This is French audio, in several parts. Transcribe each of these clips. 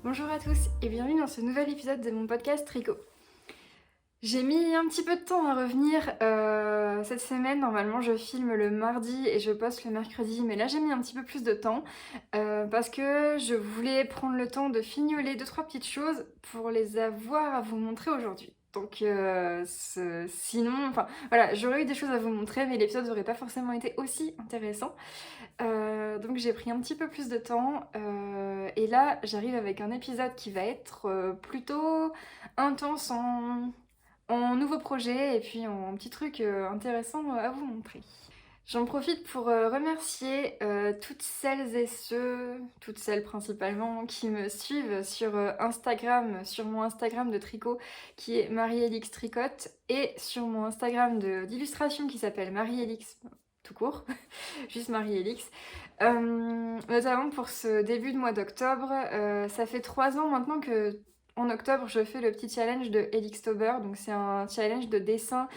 Bonjour à tous et bienvenue dans ce nouvel épisode de mon podcast Tricot. J'ai mis un petit peu de temps à revenir cette semaine. Normalement je filme le mardi et je poste le mercredi, mais là j'ai mis un petit peu plus de temps parce que je voulais prendre le temps de fignoler 2-3 petites choses pour les avoir à vous montrer aujourd'hui. Donc sinon, enfin voilà, j'aurais eu des choses à vous montrer, mais l'épisode n'aurait pas forcément été aussi intéressant. Donc j'ai pris un petit peu plus de temps et là j'arrive avec un épisode qui va être plutôt intense en nouveau projet et puis en petit truc intéressant à vous montrer. J'en profite pour remercier toutes celles et ceux, toutes celles principalement, qui me suivent sur Instagram, sur mon Instagram de tricot qui est Marie-Elix Tricote et sur mon Instagram d'illustration qui s'appelle Marie-Elix tout court, juste Marie-Elix. Notamment pour ce début de mois d'octobre, ça fait 3 ans maintenant que en octobre je fais le petit challenge de Elixtober, donc c'est un challenge de dessin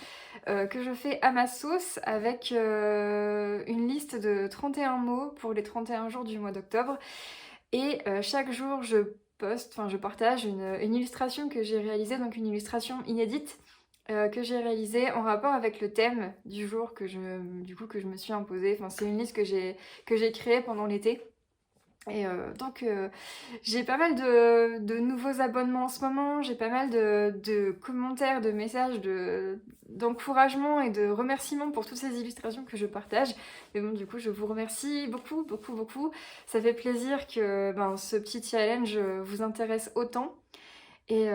que je fais à ma sauce avec une liste de 31 mots pour les 31 jours du mois d'octobre. Et chaque jour je partage une illustration que j'ai réalisée, donc une illustration inédite que j'ai réalisée en rapport avec le thème du jour que je me suis imposé. Enfin, c'est une liste que j'ai créée pendant l'été. Et donc j'ai pas mal de nouveaux abonnements en ce moment, j'ai pas mal de commentaires, de messages, d'encouragement et de remerciements pour toutes ces illustrations que je partage. Mais bon, du coup, je vous remercie beaucoup, beaucoup, beaucoup. Ça fait plaisir que ce petit challenge vous intéresse autant. Et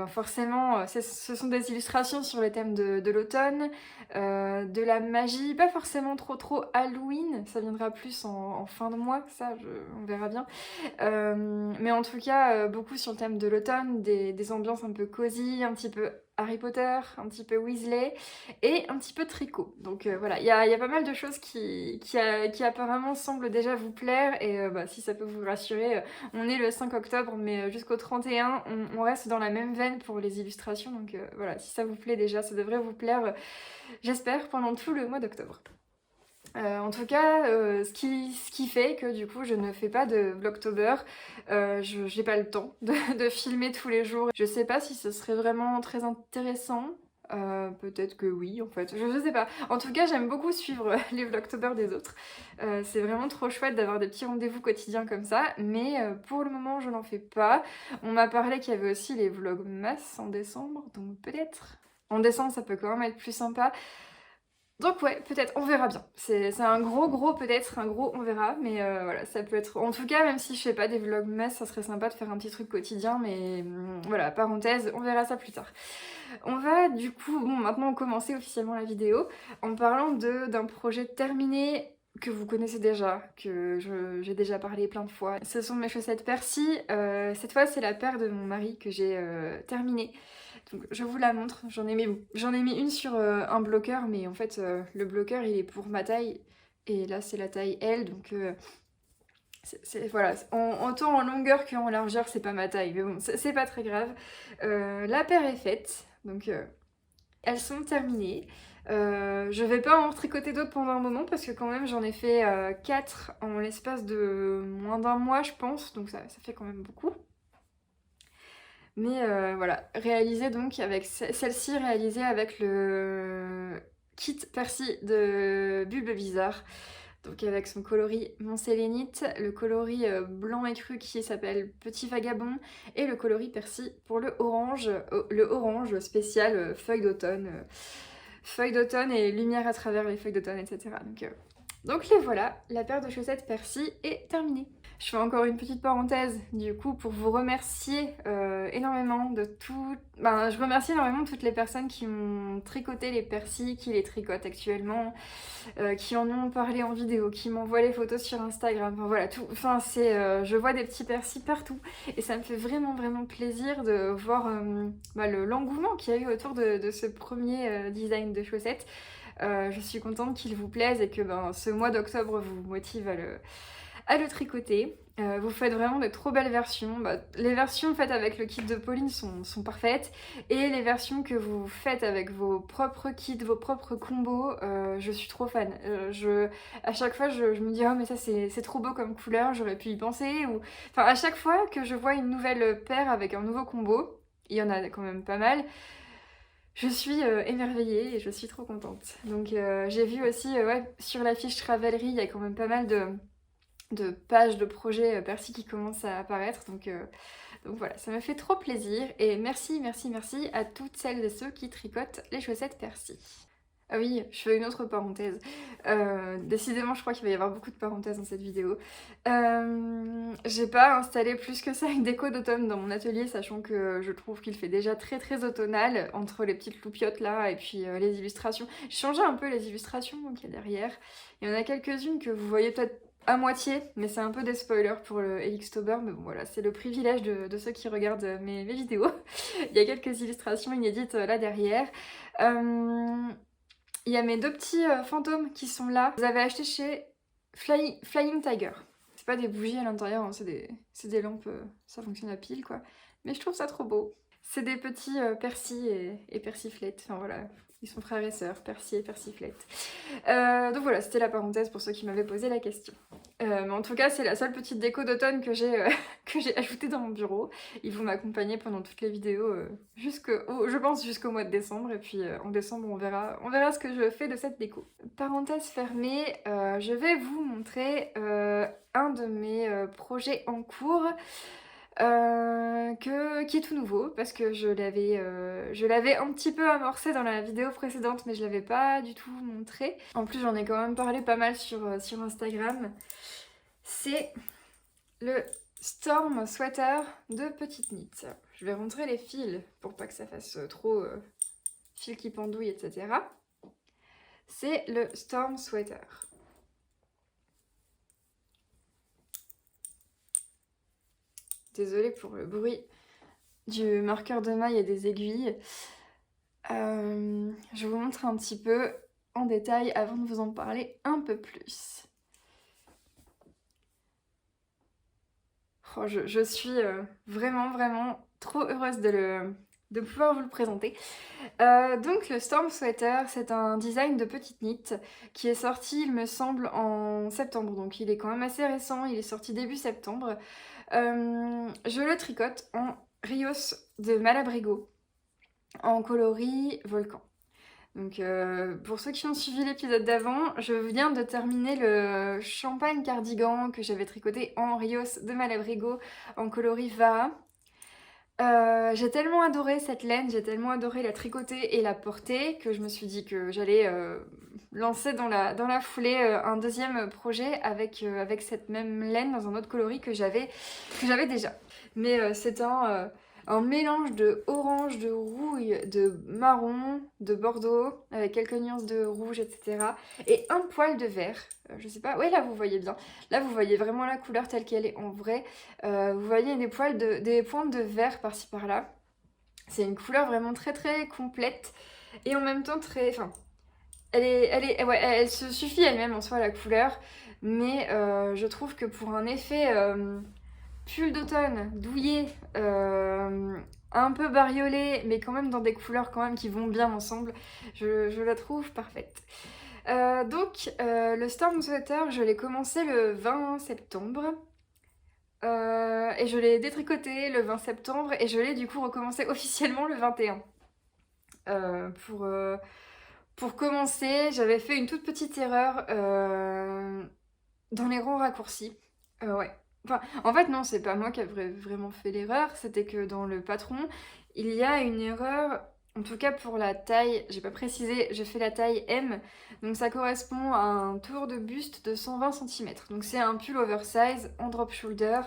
forcément, ce sont des illustrations sur le thème de l'automne, de la magie, pas forcément trop Halloween, ça viendra plus en fin de mois, on verra bien. Mais en tout cas, beaucoup sur le thème de l'automne, des ambiances un peu cosy, un petit peu Harry Potter, un petit peu Weasley et un petit peu tricot. Donc voilà, il y a pas mal de choses qui apparemment semblent déjà vous plaire et si ça peut vous rassurer, on est le 5 octobre mais jusqu'au 31, on reste dans la même veine pour les illustrations. Donc voilà, si ça vous plaît déjà, ça devrait vous plaire, j'espère, pendant tout le mois d'octobre. En tout cas, ce qui fait que du coup je ne fais pas de vlogtober, j'ai pas le temps de filmer tous les jours. Je sais pas si ce serait vraiment très intéressant, peut-être que oui en fait, je sais pas. En tout cas j'aime beaucoup suivre les vlogtobers des autres, c'est vraiment trop chouette d'avoir des petits rendez-vous quotidiens comme ça, mais pour le moment je n'en fais pas. On m'a parlé qu'il y avait aussi les vlogmas en décembre, donc peut-être en décembre ça peut quand même être plus sympa. Donc ouais, peut-être, on verra bien. C'est un gros peut-être, un gros on verra, mais voilà, ça peut être... En tout cas, même si je fais pas des vlogmas, ça serait sympa de faire un petit truc quotidien, mais voilà, parenthèse, on verra ça plus tard. On va du coup, maintenant commencer officiellement la vidéo en parlant d'un projet terminé que vous connaissez déjà, que j'ai déjà parlé plein de fois. Ce sont mes chaussettes Percy, cette fois c'est la paire de mon mari que j'ai terminée. Donc je vous la montre, j'en ai mis une sur un bloqueur, mais en fait le bloqueur il est pour ma taille, et là c'est la taille L, donc voilà, autant en longueur qu'en largeur c'est pas ma taille, mais bon, c'est pas très grave. La paire est faite, donc elles sont terminées. Je vais pas en tricoter d'autres pendant un moment parce que quand même j'en ai fait 4 en l'espace de moins d'un mois je pense, donc ça fait quand même beaucoup. Mais voilà, réalisée donc avec celle-ci réalisée avec le kit Percy de Bulbe Bizarre. Donc avec son coloris Montsélénite, le coloris blanc écru qui s'appelle Petit Vagabond et le coloris Percy pour le orange spécial feuilles d'automne et lumière à travers les feuilles d'automne, etc. Donc les voilà, la paire de chaussettes Percy est terminée. Je fais encore une petite parenthèse du coup pour vous remercier énormément de tout. Je remercie énormément toutes les personnes qui m'ont tricoté les Percy, qui les tricotent actuellement, qui en ont parlé en vidéo, qui m'envoient les photos sur Instagram. Enfin voilà, tout. Enfin je vois des petits Percy partout et ça me fait vraiment plaisir de voir l'engouement qu'il y a eu autour de ce premier design de chaussettes. Je suis contente qu'il vous plaise et que ce mois d'octobre vous motive à le tricoter. Vous faites vraiment de trop belles versions. Les versions faites avec le kit de Pauline sont parfaites. Et les versions que vous faites avec vos propres kits, vos propres combos, je suis trop fan. À chaque fois, je me dis « Oh mais ça c'est trop beau comme couleur, j'aurais pu y penser ». Enfin, à chaque fois que je vois une nouvelle paire avec un nouveau combo, il y en a quand même pas mal, je suis émerveillée et je suis trop contente. Donc j'ai vu aussi, ouais, sur la fiche Ravelry, il y a quand même pas mal de pages de projets Percy qui commencent à apparaître. Donc voilà, ça me fait trop plaisir. Et merci, merci, merci à toutes celles et ceux qui tricotent les chaussettes Percy. Ah oui, je fais une autre parenthèse. Décidément, je crois qu'il va y avoir beaucoup de parenthèses dans cette vidéo. J'ai pas installé plus que ça une déco d'automne dans mon atelier, sachant que je trouve qu'il fait déjà très très automnal entre les petites loupiottes là et puis les illustrations. J'ai changé un peu les illustrations qu'il y a derrière. Il y en a quelques-unes que vous voyez peut-être à moitié, mais c'est un peu des spoilers pour le Helixtober, mais bon voilà, c'est le privilège de ceux qui regardent mes vidéos. Il y a quelques illustrations inédites là derrière. Il y a mes deux petits fantômes qui sont là. Vous avez acheté chez Flying Tiger. C'est pas des bougies à l'intérieur, hein, c'est des lampes, ça fonctionne à pile quoi. Mais je trouve ça trop beau. C'est des petits Percy et Persiflette. Enfin voilà, ils sont frères et sœurs, Percy et Persiflette. Donc voilà, c'était la parenthèse pour ceux qui m'avaient posé la question. Mais en tout cas, c'est la seule petite déco d'automne que j'ai ajoutée dans mon bureau. Ils vont m'accompagner pendant toutes les vidéos, je pense jusqu'au mois de décembre. Et puis en décembre, on verra ce que je fais de cette déco. Parenthèse fermée, je vais vous montrer un de mes projets en cours. Qui est tout nouveau parce que je l'avais un petit peu amorcé dans la vidéo précédente mais je l'avais pas du tout montré. En plus j'en ai quand même parlé pas mal sur Instagram. C'est le Storm Sweater de Petite Knit. Je vais rentrer les fils pour pas que ça fasse trop fils qui pendouillent, etc. C'est le Storm Sweater. Désolée pour le bruit du marqueur de maille et des aiguilles. Je vous montre un petit peu en détail avant de vous en parler un peu plus. Oh, je suis vraiment trop heureuse de pouvoir vous le présenter. Donc le Storm Sweater, c'est un design de Petite Knit qui est sorti, il me semble, en septembre. Donc il est quand même assez récent, il est sorti début septembre. Je le tricote en Rios de Malabrigo en coloris volcan. Donc pour ceux qui ont suivi l'épisode d'avant, je viens de terminer le champagne cardigan que j'avais tricoté en Rios de Malabrigo en coloris Va. J'ai tellement adoré cette laine, j'ai tellement adoré la tricoter et la porter que je me suis dit que j'allais lancer dans la foulée un deuxième projet avec cette même laine dans un autre coloris que j'avais déjà. Mais c'est un mélange de orange, de rouille, de marron, de bordeaux, avec quelques nuances de rouge, etc. Et un poil de vert. Je sais pas, oui là vous voyez bien. Là vous voyez vraiment la couleur telle qu'elle est en vrai. Vous voyez des pointes de vert par-ci par-là. C'est une couleur vraiment très très complète. Et en même temps très... Enfin, elle se suffit elle-même en soi la couleur. Mais je trouve que pour un effet... pull d'automne, douillet, un peu bariolé, mais quand même dans des couleurs quand même qui vont bien ensemble. Je la trouve parfaite. Donc, le Storm Sweater, je l'ai commencé le 20 septembre. Et je l'ai détricoté le 20 septembre et je l'ai du coup recommencé officiellement le 21. Pour commencer, j'avais fait une toute petite erreur dans les rangs raccourcis. Ouais. Enfin, en fait, non, c'est pas moi qui avais vraiment fait l'erreur, c'était que dans le patron, il y a une erreur, en tout cas pour la taille, j'ai pas précisé, j'ai fait la taille M, donc ça correspond à un tour de buste de 120 cm. Donc c'est un pull oversize en drop shoulder,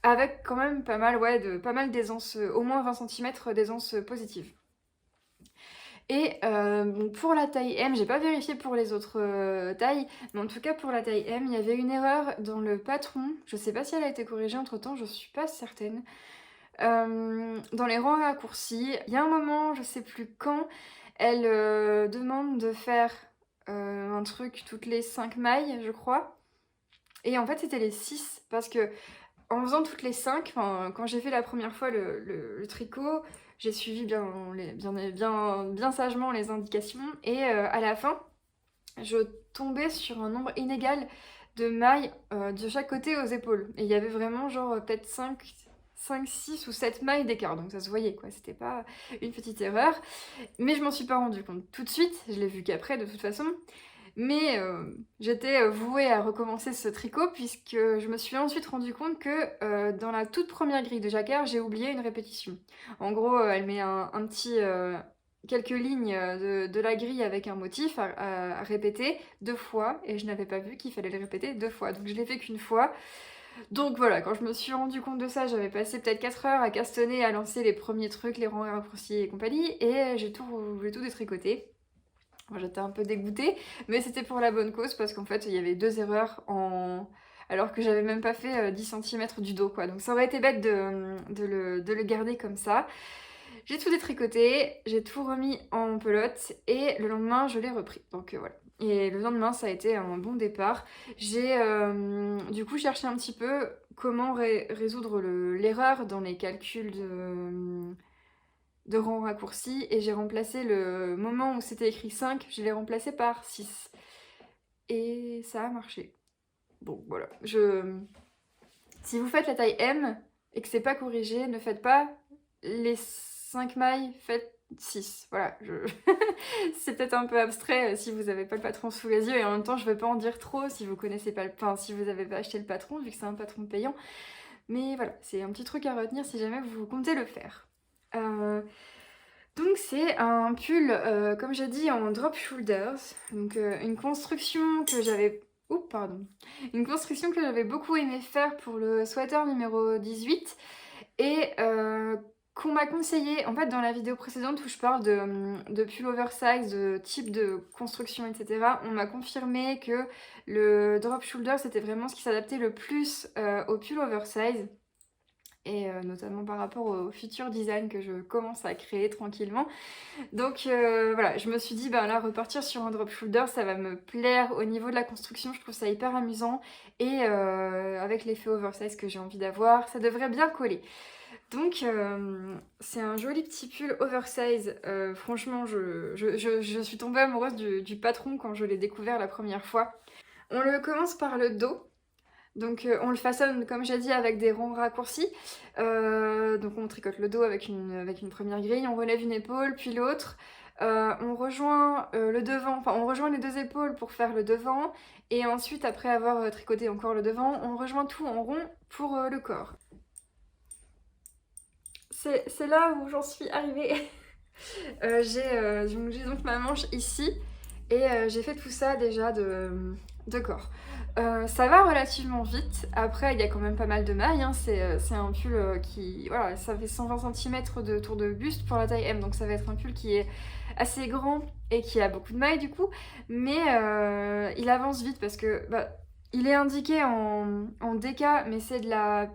avec quand même pas mal, pas mal d'aisance, au moins 20 cm d'aisance positive. Et pour la taille M, j'ai pas vérifié pour les autres tailles, mais en tout cas pour la taille M, il y avait une erreur dans le patron. Je sais pas si elle a été corrigée entre temps, je suis pas certaine. Dans les rangs raccourcis, il y a un moment, je sais plus quand, elle demande de faire un truc toutes les 5 mailles, je crois. Et en fait c'était les 6 parce que en faisant toutes les 5, quand j'ai fait la première fois le tricot, j'ai suivi bien sagement les indications et à la fin, je tombais sur un nombre inégal de mailles de chaque côté aux épaules. Et il y avait vraiment genre peut-être 5, 6 ou 7 mailles d'écart, donc ça se voyait quoi, c'était pas une petite erreur. Mais je m'en suis pas rendu compte tout de suite, je l'ai vu qu'après de toute façon. Mais j'étais vouée à recommencer ce tricot puisque je me suis ensuite rendu compte que dans la toute première grille de jacquard, j'ai oublié une répétition. En gros, elle met un petit... quelques lignes de la grille avec un motif à répéter 2 fois et je n'avais pas vu qu'il fallait le répéter 2 fois. Donc je l'ai fait qu'une fois. Donc voilà, quand je me suis rendu compte de ça, j'avais passé peut-être 4 heures à castonner, à lancer les premiers trucs, les rangs et raccourcis et compagnie, et j'ai tout détricoté. Moi, j'étais un peu dégoûtée, mais c'était pour la bonne cause parce qu'en fait il y avait 2 erreurs alors que j'avais même pas fait 10 cm du dos quoi. Donc ça aurait été bête de le garder comme ça. J'ai tout détricoté, j'ai tout remis en pelote et le lendemain je l'ai repris. Donc voilà. Et le lendemain ça a été un bon départ. J'ai du coup cherché un petit peu comment résoudre l'erreur dans les calculs de rang raccourci et j'ai remplacé le moment où c'était écrit 5, je l'ai remplacé par 6. Et ça a marché. Bon voilà. Si vous faites la taille M et que c'est pas corrigé, ne faites pas les 5 mailles, faites 6. Voilà, c'est peut-être un peu abstrait si vous n'avez pas le patron sous les yeux et en même temps je vais pas en dire trop si vous connaissez pas si vous n'avez pas acheté le patron vu que c'est un patron payant. Mais voilà, c'est un petit truc à retenir si jamais vous comptez le faire. Donc c'est un pull, comme j'ai dit, en drop shoulders. Donc une construction que j'avais... Oups, pardon. Une construction que j'avais beaucoup aimé faire pour le sweater numéro 18 et qu'on m'a conseillé, en fait dans la vidéo précédente où je parle de pull oversize, de type de construction, etc. On m'a confirmé que le drop shoulder c'était vraiment ce qui s'adaptait le plus au pull oversize. Et notamment par rapport au futur design que je commence à créer tranquillement. Donc voilà, je me suis dit, ben là, repartir sur un drop shoulder, ça va me plaire au niveau de la construction, je trouve ça hyper amusant. Et avec l'effet oversize que j'ai envie d'avoir, ça devrait bien coller. Donc c'est un joli petit pull oversize. Franchement, je suis tombée amoureuse du patron quand je l'ai découvert la première fois. On le commence par le dos. Donc on le façonne comme j'ai dit avec des ronds raccourcis. Donc on tricote le dos avec une première grille, on relève une épaule puis l'autre. On rejoint le devant, enfin on rejoint les 2 épaules pour faire le devant. Et ensuite après avoir tricoté encore le devant, on rejoint tout en rond pour le corps. C'est là où j'en suis arrivée. J'ai donc ma manche ici et j'ai fait tout ça déjà de corps. Ça va relativement vite, après il y a quand même pas mal de mailles, hein. C'est un pull qui... Voilà, ça fait 120 cm de tour de buste pour la taille M, donc ça va être un pull qui est assez grand et qui a beaucoup de mailles du coup, mais il avance vite parce que... il est indiqué en DK, mais c'est de la...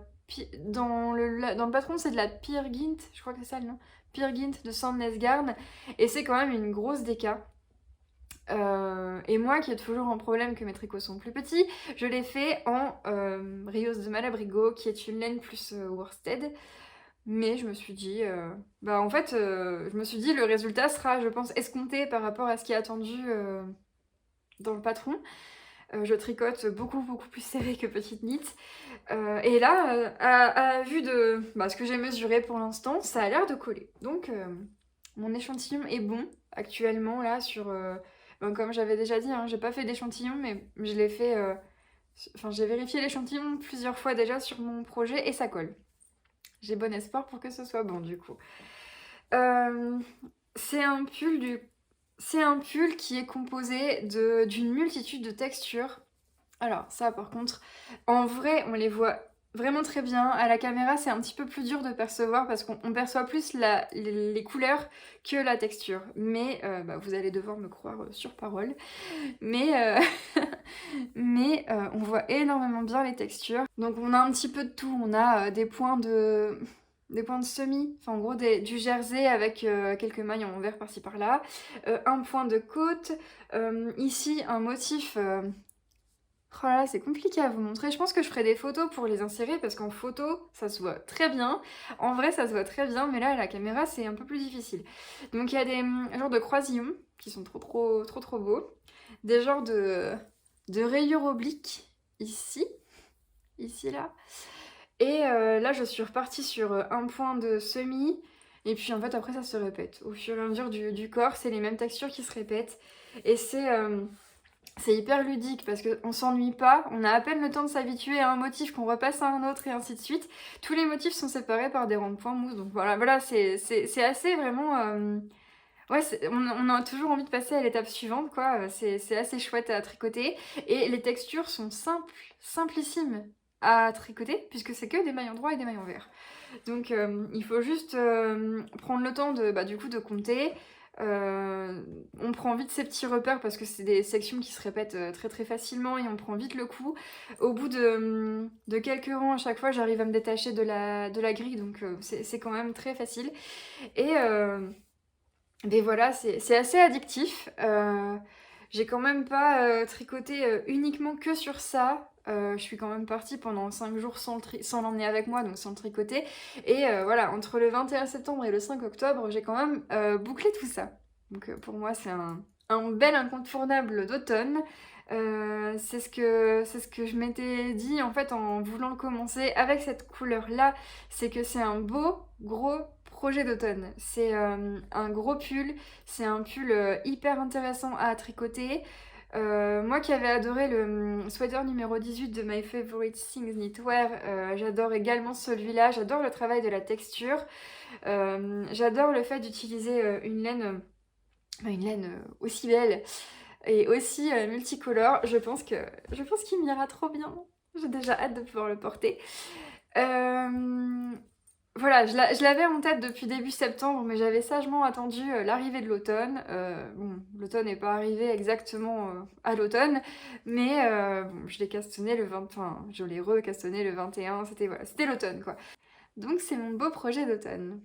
Dans le patron, c'est de la Peer Gynt, je crois que c'est ça le nom. Peer Gynt de Sandnesgarn, et c'est quand même une grosse DK. Et moi qui ai toujours un problème que mes tricots sont plus petits, je l'ai fait en Rios de Malabrigo, qui est une laine plus worsted. Mais je me suis dit, en fait, je me suis dit le résultat sera, je pense, escompté par rapport à ce qui est attendu dans le patron. Je tricote beaucoup plus serré que petite knit. Et là, à vue de ce que j'ai mesuré pour l'instant, ça a l'air de coller. Donc mon échantillon est bon actuellement là sur... comme j'avais déjà dit, hein, j'ai pas fait d'échantillon, mais je l'ai fait... j'ai vérifié l'échantillon plusieurs fois déjà sur mon projet et ça colle. J'ai bon espoir pour que ce soit bon du coup. C'est un pull qui est composé d'une multitude de textures. Alors ça par contre, en vrai on les voit vraiment très bien. À la caméra c'est un petit peu plus dur de percevoir parce qu'on perçoit plus les couleurs que la texture. Mais vous allez devoir me croire sur parole. Mais, on voit énormément bien les textures. Donc on a un petit peu de tout. On a des points de semis, enfin en gros du jersey avec quelques mailles en vert par-ci par-là, un point de côte, ici un motif Oh là là, c'est compliqué à vous montrer. Je pense que je ferai des photos pour les insérer parce qu'en photo, ça se voit très bien. En vrai, ça se voit très bien, mais là, à la caméra, c'est un peu plus difficile. Donc, il y a des genres de croisillons qui sont trop beaux. Des genres de rayures obliques ici, là. Et là, je suis repartie sur un point de semis. Et puis, en fait, après, ça se répète. Au fur et à mesure du corps, c'est les mêmes textures qui se répètent. Et c'est hyper ludique parce qu'on s'ennuie pas, on a à peine le temps de s'habituer à un motif qu'on repasse à un autre et ainsi de suite. Tous les motifs sont séparés par des rangs de points mousse, donc voilà, c'est assez vraiment... Ouais, on a toujours envie de passer à l'étape suivante, quoi. C'est assez chouette à tricoter. Et les textures sont simplissimes à tricoter, puisque c'est que des maillons droits et des maillons verts. Donc il faut juste prendre le temps du coup, de compter. On prend vite ces petits repères parce que c'est des sections qui se répètent très facilement et on prend vite le coup. Au bout de quelques rangs à chaque fois, j'arrive à me détacher de la grille, donc c'est quand même très facile. Et mais voilà, c'est assez addictif. J'ai quand même pas tricoté uniquement que sur ça. Je suis quand même partie pendant 5 jours sans l'emmener avec moi, donc sans le tricoter. Et voilà, entre le 21 septembre et le 5 octobre, j'ai quand même bouclé tout ça. Donc pour moi, c'est un bel incontournable d'automne. C'est ce que je m'étais dit en fait en voulant le commencer avec cette couleur-là. C'est que c'est un beau, gros projet d'automne. C'est un gros pull, c'est un pull hyper intéressant à tricoter. Moi qui avais adoré le sweater numéro 18 de My Favorite Things Knitwear, j'adore également celui-là, j'adore le travail de la texture, j'adore le fait d'utiliser une laine aussi belle et aussi multicolore. Je pense qu'il m'ira trop bien. J'ai déjà hâte de pouvoir le porter. Voilà, je l'avais en tête depuis début septembre, mais j'avais sagement attendu l'arrivée de l'automne. Bon, l'automne n'est pas arrivé exactement à l'automne, mais bon, je l'ai castonné le 20, enfin, je l'ai recastonné le 21, c'était l'automne, quoi. Donc c'est mon beau projet d'automne.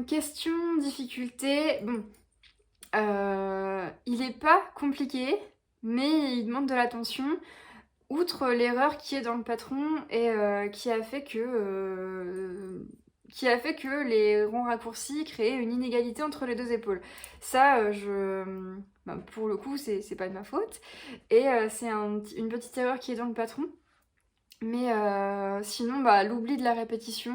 Question, difficulté, bon, il est pas compliqué, mais il demande de l'attention. Outre l'erreur qui est dans le patron et qui a fait que les ronds raccourcis créaient une inégalité entre les deux épaules. Ça, pour le coup, c'est pas de ma faute. Et c'est une petite erreur qui est dans le patron. Mais sinon, l'oubli de la répétition,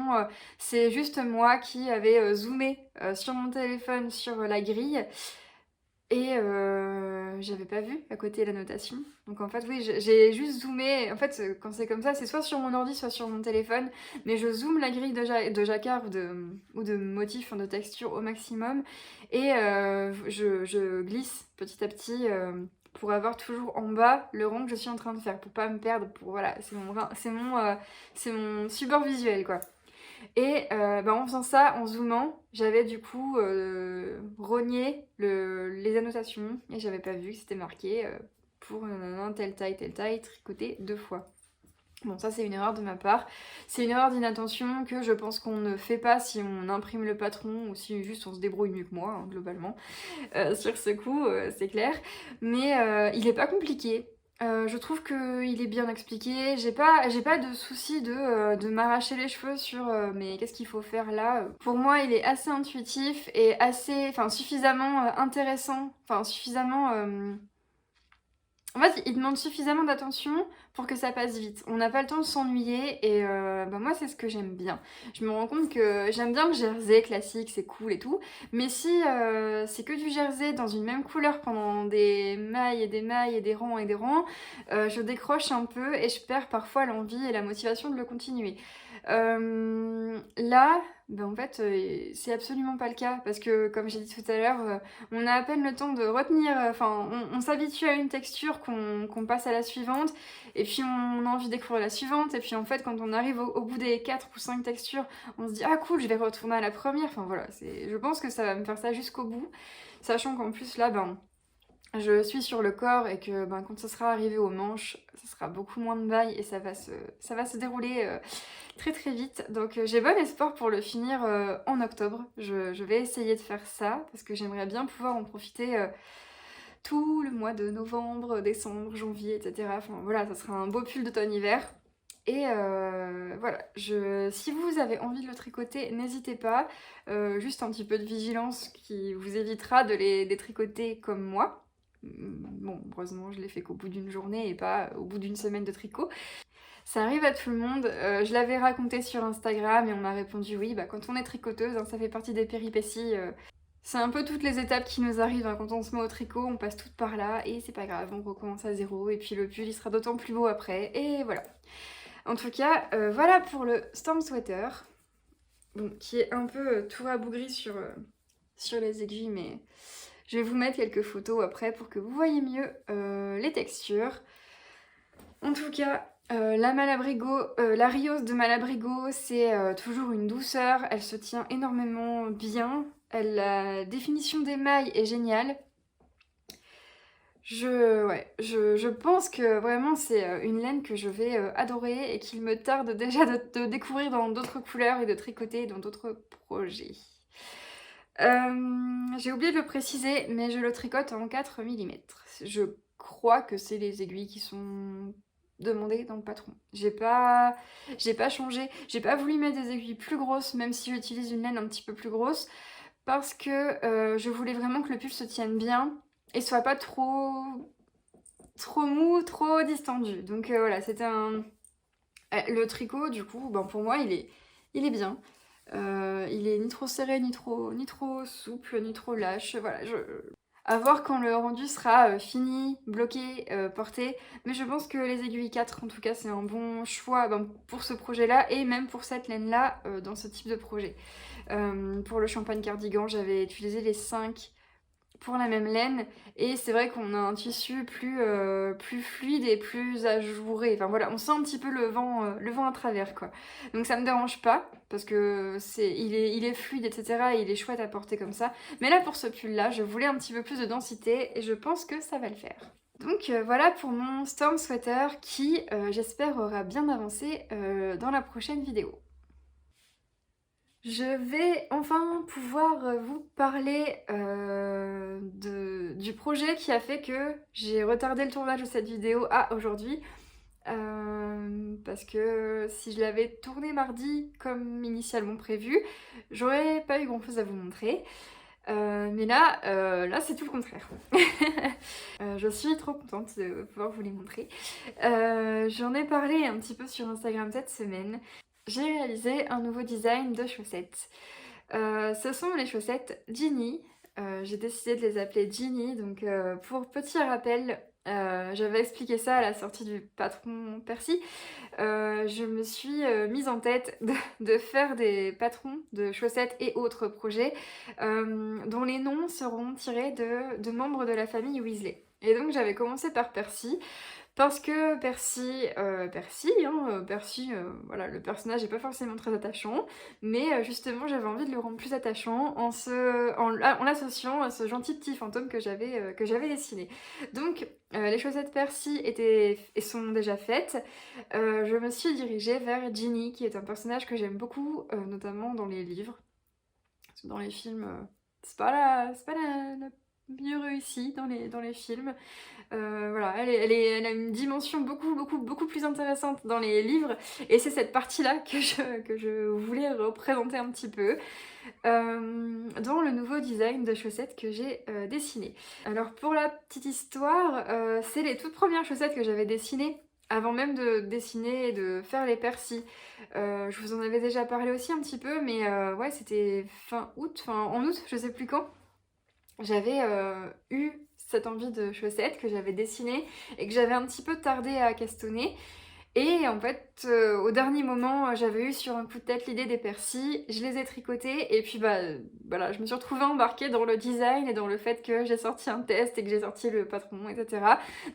c'est juste moi qui avais zoomé sur mon téléphone sur la grille et j'avais pas vu à côté la notation. Donc en fait, oui, j'ai juste zoomé. En fait, quand c'est comme ça, c'est soit sur mon ordi, soit sur mon téléphone. Mais je zoome la grille de jacquard ou de motifs, de texture au maximum. Et je glisse petit à petit pour avoir toujours en bas le rond que je suis en train de faire. Pour pas me perdre. Voilà, c'est mon support visuel, quoi. Et en faisant ça, en zoomant, j'avais du coup rogné les annotations et j'avais pas vu que c'était marqué pour telle taille, tricoté 2 fois. Bon, ça c'est une erreur de ma part. C'est une erreur d'inattention que je pense qu'on ne fait pas si on imprime le patron ou si juste on se débrouille mieux que moi, hein, globalement. Sur ce coup, c'est clair. Mais il est pas compliqué. Je trouve qu'il est bien expliqué. J'ai pas de souci de m'arracher les cheveux sur mais qu'est-ce qu'il faut faire là. Pour moi, il est assez intuitif et suffisamment intéressant, suffisamment en fait, il demande suffisamment d'attention pour que ça passe vite. On n'a pas le temps de s'ennuyer et moi c'est ce que j'aime bien. Je me rends compte que j'aime bien le jersey classique, c'est cool et tout, mais si c'est que du jersey dans une même couleur pendant des mailles et des mailles et des rangs, je décroche un peu et je perds parfois l'envie et la motivation de le continuer. Là, en fait, c'est absolument pas le cas parce que, comme j'ai dit tout à l'heure, on a à peine le temps de retenir, on s'habitue à une texture qu'on passe à la suivante et puis on a envie de découvrir la suivante et puis en fait, quand on arrive au bout des 4 ou 5 textures, on se dit ah cool, je vais retourner à la première. Enfin voilà, je pense que ça va me faire ça jusqu'au bout, sachant qu'en plus là, je suis sur le corps et que quand ça sera arrivé aux manches, ça sera beaucoup moins de mailles et ça va se dérouler très vite. Donc j'ai bon espoir pour le finir en octobre. Je vais essayer de faire ça parce que j'aimerais bien pouvoir en profiter tout le mois de novembre, décembre, janvier, etc. Enfin voilà, ça sera un beau pull d'automne-hiver. Et voilà, si vous avez envie de le tricoter, n'hésitez pas. Juste un petit peu de vigilance qui vous évitera de les détricoter comme moi. Bon, heureusement, je l'ai fait qu'au bout d'une journée et pas au bout d'une semaine de tricot. Ça arrive à tout le monde. Je l'avais raconté sur Instagram et on m'a répondu oui, bah quand on est tricoteuse, hein, ça fait partie des péripéties. C'est un peu toutes les étapes qui nous arrivent hein, quand on se met au tricot, on passe toutes par là et c'est pas grave, on recommence à zéro et puis le pull il sera d'autant plus beau après et voilà. En tout cas, voilà pour le Storm Sweater, bon, qui est un peu tout rabougri sur les aiguilles, mais je vais vous mettre quelques photos après pour que vous voyez mieux les textures. En tout cas, la Rios de Malabrigo, c'est toujours une douceur, elle se tient énormément bien, la définition des mailles est géniale. Je pense que vraiment c'est une laine que je vais adorer et qu'il me tarde déjà de découvrir dans d'autres couleurs et de tricoter dans d'autres projets. J'ai oublié de le préciser, mais je le tricote en 4 mm. Je crois que c'est les aiguilles qui sont demandées dans le patron. J'ai pas changé, j'ai pas voulu mettre des aiguilles plus grosses, même si j'utilise une laine un petit peu plus grosse, parce que je voulais vraiment que le pull se tienne bien et soit pas trop mou, trop distendu. Donc voilà, c'était un... Le tricot, du coup, ben, pour moi, il est bien. Il est ni trop serré, ni trop souple, ni trop lâche. Voilà, à voir quand le rendu sera fini, bloqué, porté. Mais je pense que les aiguilles 4, en tout cas, c'est un bon choix ben, pour ce projet-là et même pour cette laine-là dans ce type de projet. Pour le champagne cardigan, j'avais utilisé les 5 pour la même laine et c'est vrai qu'on a un tissu plus fluide et plus ajouré. Enfin voilà, on sent un petit peu le vent à travers quoi. Donc ça me dérange pas parce que il est fluide etc. et il est chouette à porter comme ça. Mais là pour ce pull là, je voulais un petit peu plus de densité et je pense que ça va le faire. Donc voilà pour mon Storm Sweater qui j'espère aura bien avancé dans la prochaine vidéo. Je vais enfin pouvoir vous parler du projet qui a fait que j'ai retardé le tournage de cette vidéo à aujourd'hui. Parce que si je l'avais tourné mardi comme initialement prévu, j'aurais pas eu grand chose à vous montrer. Mais là c'est tout le contraire. Je suis trop contente de pouvoir vous les montrer. J'en ai parlé un petit peu sur Instagram cette semaine. J'ai réalisé un nouveau design de chaussettes. Ce sont les chaussettes Ginny. J'ai décidé de les appeler Ginny. Donc pour petit rappel, j'avais expliqué ça à la sortie du patron Percy. Je me suis mise en tête de faire des patrons de chaussettes et autres projets dont les noms seront tirés de membres de la famille Weasley. Et donc j'avais commencé par Percy. Parce que Percy, voilà, le personnage n'est pas forcément très attachant, mais justement j'avais envie de le rendre plus attachant en l'associant à ce gentil petit fantôme que j'avais dessiné. Donc les chaussettes Percy sont déjà faites. Je me suis dirigée vers Ginny, qui est un personnage que j'aime beaucoup, notamment dans les livres. Dans les films, c'est pas la mieux réussie dans les films. Voilà, elle a une dimension beaucoup plus intéressante dans les livres et c'est cette partie-là que je voulais représenter un petit peu dans le nouveau design de chaussettes que j'ai dessiné. Alors pour la petite histoire, c'est les toutes premières chaussettes que j'avais dessinées avant même de dessiner et de faire les Percy. Je vous en avais déjà parlé aussi un petit peu, mais ouais, c'était en août, je sais plus quand. J'avais eu cette envie de chaussettes que j'avais dessinée et que j'avais un petit peu tardé à castonner. Et en fait, au dernier moment, j'avais eu sur un coup de tête l'idée des Percy, je les ai tricotés et puis voilà, je me suis retrouvée embarquée dans le design et dans le fait que j'ai sorti un test et que j'ai sorti le patron, etc.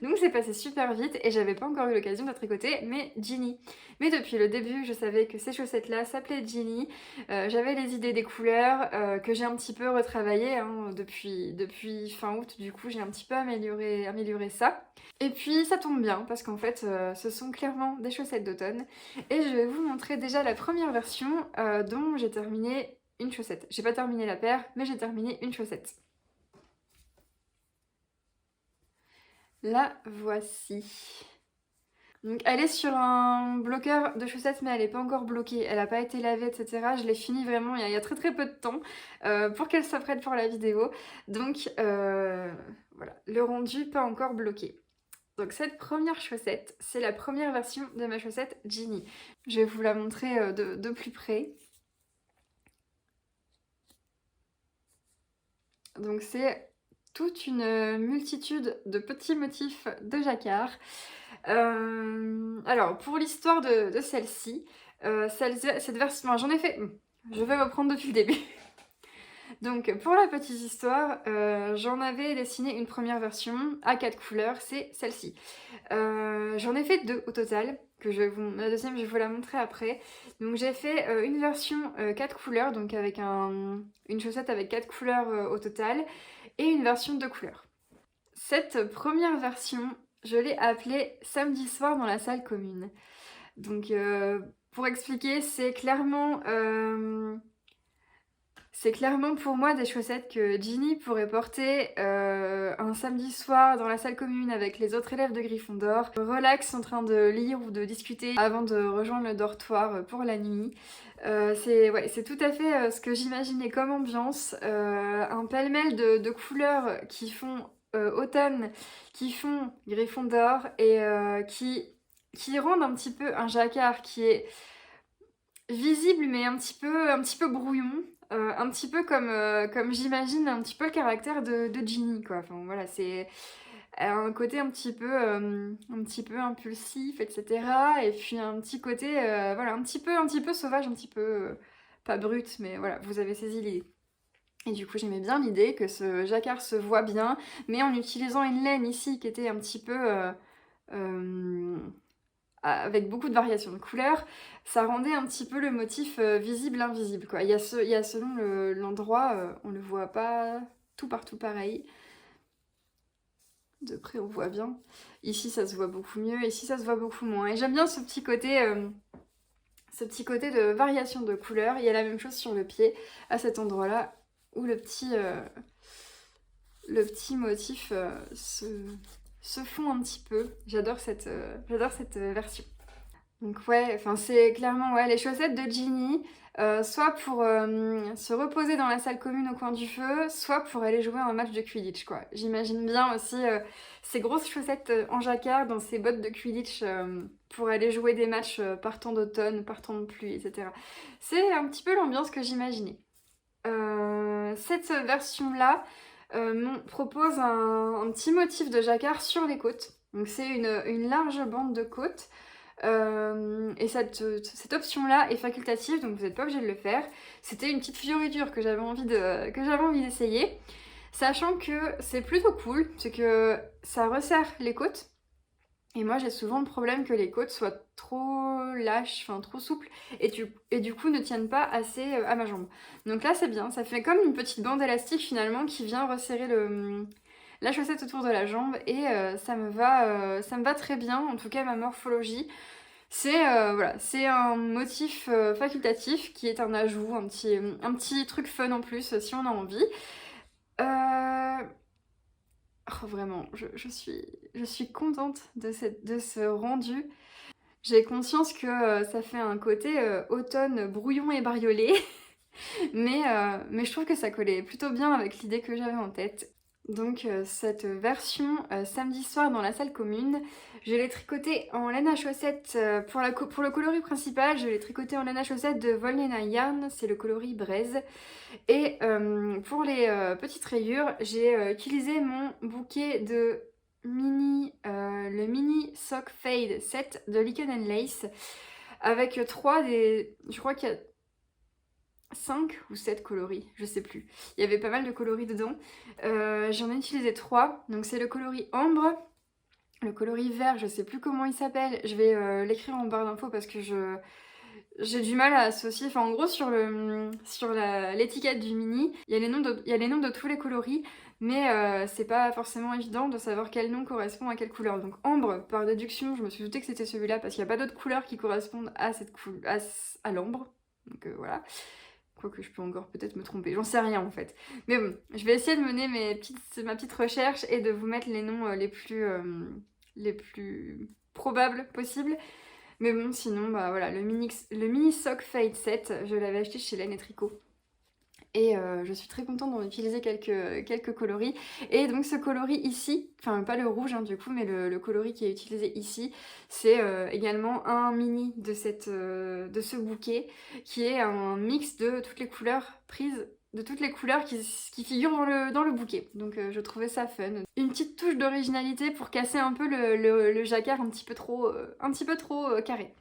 Donc c'est passé super vite et j'avais pas encore eu l'occasion de tricoter mes Ginny. Mais depuis le début, je savais que ces chaussettes-là s'appelaient Ginny. J'avais les idées des couleurs que j'ai un petit peu retravaillées hein, depuis fin août, du coup j'ai un petit peu amélioré ça. Et puis ça tombe bien parce qu'en fait ce sont clairement des chaussettes d'automne et je vais vous montrer déjà la première version dont j'ai terminé une chaussette. J'ai pas terminé la paire mais j'ai terminé une chaussette. La voici. Donc elle est sur un bloqueur de chaussettes mais elle n'est pas encore bloquée, elle n'a pas été lavée etc. Je l'ai finie vraiment il y a très très peu de temps pour qu'elle soit prête pour la vidéo. Donc voilà, le rendu pas encore bloqué. Donc cette première chaussette, c'est la première version de ma chaussette Ginny. Je vais vous la montrer de plus près. Donc c'est toute une multitude de petits motifs de jacquard. Alors pour l'histoire de celle-ci, cette version, j'en ai fait, je vais reprendre depuis le début. Donc pour la petite histoire, j'en avais dessiné une première version à 4 couleurs, c'est celle-ci. J'en ai fait 2 au total, la deuxième je vais vous la montrer après. Donc j'ai fait une version 4 couleurs, donc avec une chaussette avec 4 couleurs au total, et une version 2 couleurs. Cette première version, je l'ai appelée Samedi soir dans la salle commune. Donc pour expliquer, c'est clairement pour moi des chaussettes que Ginny pourrait porter un samedi soir dans la salle commune avec les autres élèves de Gryffondor, relax en train de lire ou de discuter avant de rejoindre le dortoir pour la nuit. C'est tout à fait ce que j'imaginais comme ambiance, un pêle-mêle de couleurs qui font automne, qui font Gryffondor et qui rendent un petit peu un jacquard qui est visible mais un petit peu brouillon. Un petit peu comme j'imagine un petit peu le caractère de Ginny quoi. Enfin voilà, c'est un côté un petit peu impulsif, etc. Et puis un petit côté voilà, un petit peu sauvage, un petit peu pas brut, mais voilà, vous avez saisi l'idée. Et du coup j'aimais bien l'idée que ce jacquard se voit bien, mais en utilisant une laine ici qui était un petit peu avec beaucoup de variations de couleurs, ça rendait un petit peu le motif visible-invisible, quoi. Il y a selon l'endroit, on le voit pas tout partout pareil. De près, on voit bien. Ici, ça se voit beaucoup mieux, ici, ça se voit beaucoup moins. Et j'aime bien ce petit côté de variation de couleurs. Il y a la même chose sur le pied, à cet endroit-là, où le petit motif se fond un petit peu. J'adore cette version. Donc ouais, enfin c'est clairement les chaussettes de Ginny, soit pour se reposer dans la salle commune au coin du feu, soit pour aller jouer à un match de Quidditch quoi. J'imagine bien aussi ces grosses chaussettes en jacquard dans ces bottes de Quidditch pour aller jouer des matchs par temps d'automne, par temps de pluie, etc. C'est un petit peu l'ambiance que j'imaginais. Cette version-là propose un petit motif de jacquard sur les côtes. Donc c'est une large bande de côtes. Et cette option-là est facultative, donc vous n'êtes pas obligé de le faire. C'était une petite fioriture que j'avais envie d'essayer, sachant que c'est plutôt cool, c'est que ça resserre les côtes. Et moi j'ai souvent le problème que les côtes soient trop lâches, enfin trop souples, et du coup ne tiennent pas assez à ma jambe. Donc là c'est bien, ça fait comme une petite bande élastique finalement qui vient resserrer la chaussette autour de la jambe, et ça me va très bien, en tout cas ma morphologie. C'est voilà, c'est un motif facultatif qui est un ajout, un petit truc fun en plus si on a envie. Oh, vraiment, je suis contente de ce rendu. J'ai conscience que ça fait un côté automne brouillon et bariolé, mais je trouve que ça collait plutôt bien avec l'idée que j'avais en tête. Donc cette version samedi soir dans la salle commune, je l'ai tricotée en laine à chaussettes pour le coloris principal, je l'ai tricotée en laine à chaussettes de Volnena Yarn, c'est le coloris braise. Et pour les petites rayures, j'ai utilisé mon bouquet de le mini Sock Fade set de Lichen Lace avec je crois qu'il y a 5 ou 7 coloris, je sais plus. Il y avait pas mal de coloris dedans. J'en ai utilisé 3. Donc c'est le coloris ambre, le coloris vert, je sais plus comment il s'appelle. Je vais l'écrire en barre d'infos parce que j'ai du mal à associer. Enfin en gros sur l'étiquette du mini, il y a les noms de tous les coloris, mais c'est pas forcément évident de savoir quel nom correspond à quelle couleur. Donc ambre, par déduction, je me suis doutée que c'était celui-là parce qu'il n'y a pas d'autres couleurs qui correspondent à l'ambre. Donc voilà. Quoique je peux encore peut-être me tromper, j'en sais rien en fait. Mais bon, je vais essayer de mener ma petite recherche et de vous mettre les noms les plus probables possibles. Mais bon, sinon, bah voilà, le mini sock Fade Set, je l'avais acheté chez Laine et Tricot. Et je suis très contente d'en utiliser quelques coloris. Et donc ce coloris ici, enfin pas le rouge hein, du coup, mais le coloris qui est utilisé ici, c'est également un mini de ce bouquet, qui est un mix de toutes les couleurs prises, de toutes les couleurs qui figurent dans le bouquet. Donc je trouvais ça fun. Une petite touche d'originalité pour casser un peu le jacquard un petit peu trop carré.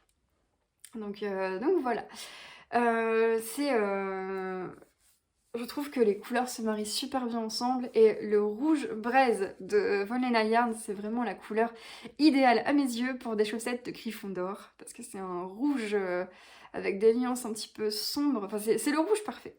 Donc voilà. Je trouve que les couleurs se marient super bien ensemble et le rouge braise de Von Lena Yarn, c'est vraiment la couleur idéale à mes yeux pour des chaussettes de Gryffondor parce que c'est un rouge avec des nuances un petit peu sombres, enfin c'est le rouge parfait.